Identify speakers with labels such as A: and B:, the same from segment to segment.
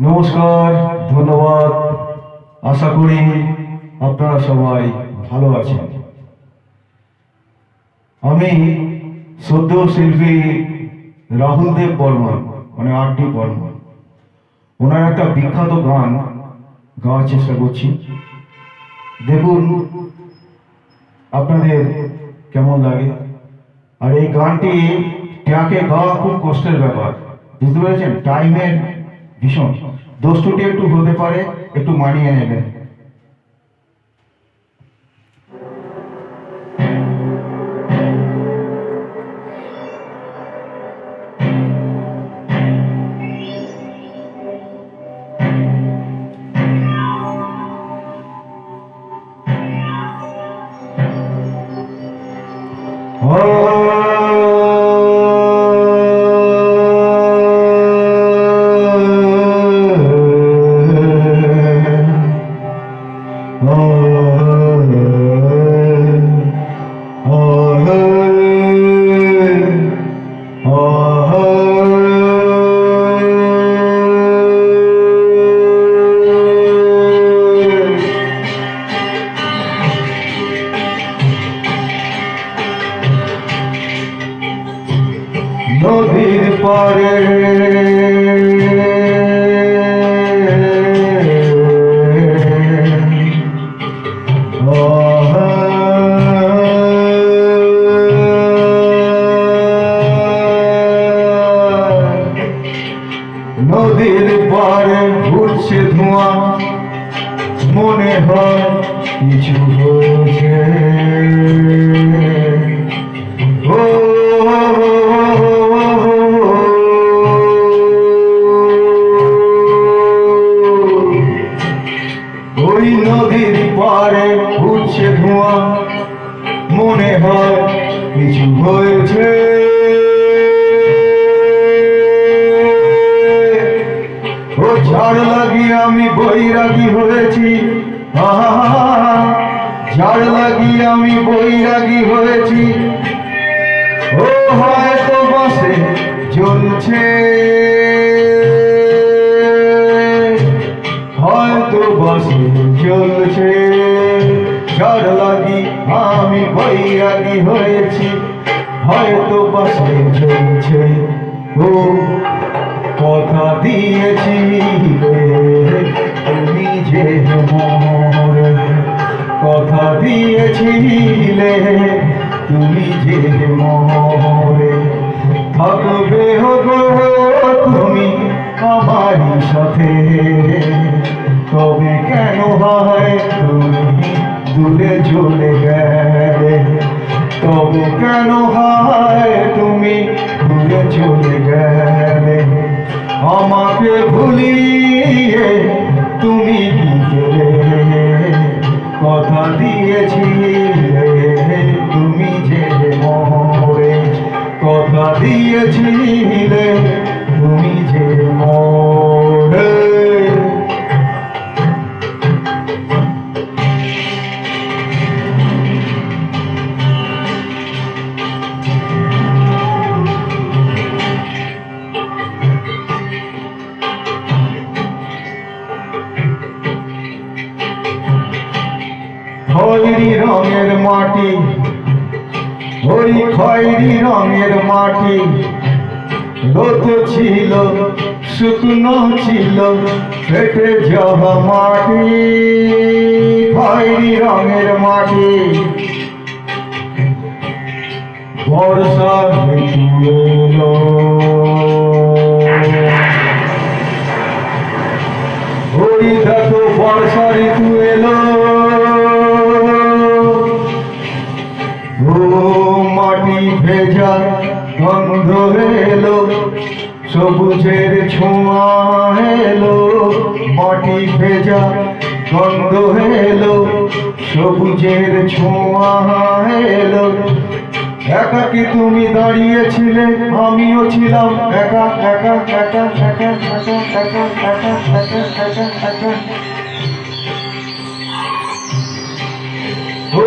A: নমস্কার, ধন্যবাদ। আশা করি আপনারা সবাই ভালো আছেন। আমি সদ্য শিল্পী রাহুল দেব বর্মন, মানে আর.ডি. বর্মন, ওনার একটা বিখ্যাত গান গাওয়ার চেষ্টা করছি। দেখুন আপনাদের কেমন লাগে। আর এই গানটি ট্র্যাকে গাওয়া খুব কষ্টের ব্যাপার, বুঝতে পেরেছেন? টাইমের ভীষণ দোষ ত্রুটি একটু হতে পারে, একটু মানিয়ে নেবেন। নদীর পারে নদীর পারে উঠছে ধোঁয়া, মনে হয় কিছু হয়েছে। ওই নদীর পারে উঠছে ধোঁয়া, মনে হয় কিছু হয়েছে। ও ঝাড় লাগিয়ে আমি বৈরাগী হয়েছি, ঝাড় লাগিয়ে আমি বৈরাগী হয়েছি। ও হয়তো বাসে জ্বলছে, হয়তো বাসে জ্বলছে। ঝাড় লাগি আমি বৈরাগী হয়েছি, হয়তো বাসে জ্বলছে। ও কথা দিয়েছি তুমি যে মোরে, কথা দিয়েছিলে তুমি যে মোরে। থাকবে গো তুমি আমারই সাথে, তবে কেন হয় তুমি দূরে চলে গেলে? তবে কেন হয় তুমি দূরে চলে গেলে? আমাকে ভুলিয়ে তুমি কি গেলে? কথা দিয়েছিলে তুমি যে মোরে, কথা দিয়েছিলে তুমি যে মোরে। খয়েরি রঙের মাটি, ওই খয়েরি রঙের মাটি, রোদ ছিল শুকনো ছিল ফেটে যাওয়া মাটি। খয়েরি রঙের মাটি, বর্ষা ঋতু এলো, ওই দেখো বর্ষা ঋতু এলো। ও মাটি ভেজা গন্ধ এলো, সবুজের ছোঁয়া এলো। মাটি ভেজা গন্ধ এলো, সবুজের ছোঁয়া এলো। একাকি তুমি দাঁড়িয়েছিলে, আমিও ছিলাম একা একা একা একা একা একা একা একা একা একা। ও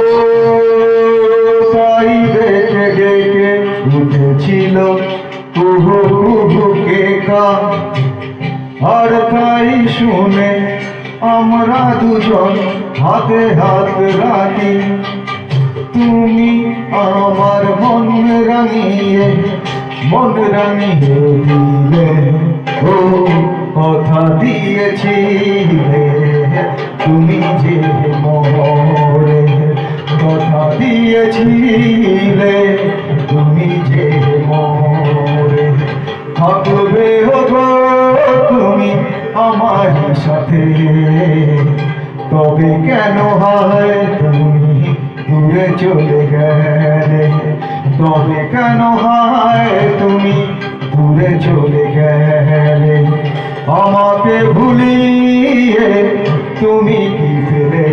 A: তাই ডেকে ডেকে উঠেছিল কুহু কুহু কে কা। আর তাই শুনে আমরা দুজন হাতে হাত রাখি। তুমি আমার মন রাঙিয়ে দিলে, ও কথা দিয়েছিলে তুমি যে মোরে, কথা দিয়েছিলে তুমি যে মোরে। থাকবে গো তুমি আমার সাথে, তবে কেন হয় তুমি দূরে চলে গেলে, তবে কেন হয় তুমি দূরে চলে গেলে। আমাকে ভুলিয়ে তুমি কি পেলে,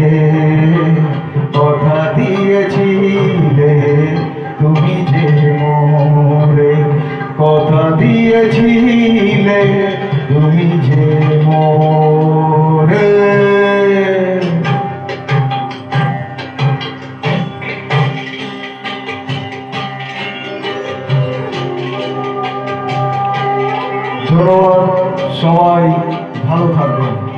A: কথা দিয়েছিলে তুমি যে মোরে, কথা দিয়েছিলে তুমি যে মোরে। ধন্যবাদ, সবাই ভালো থাকবেন।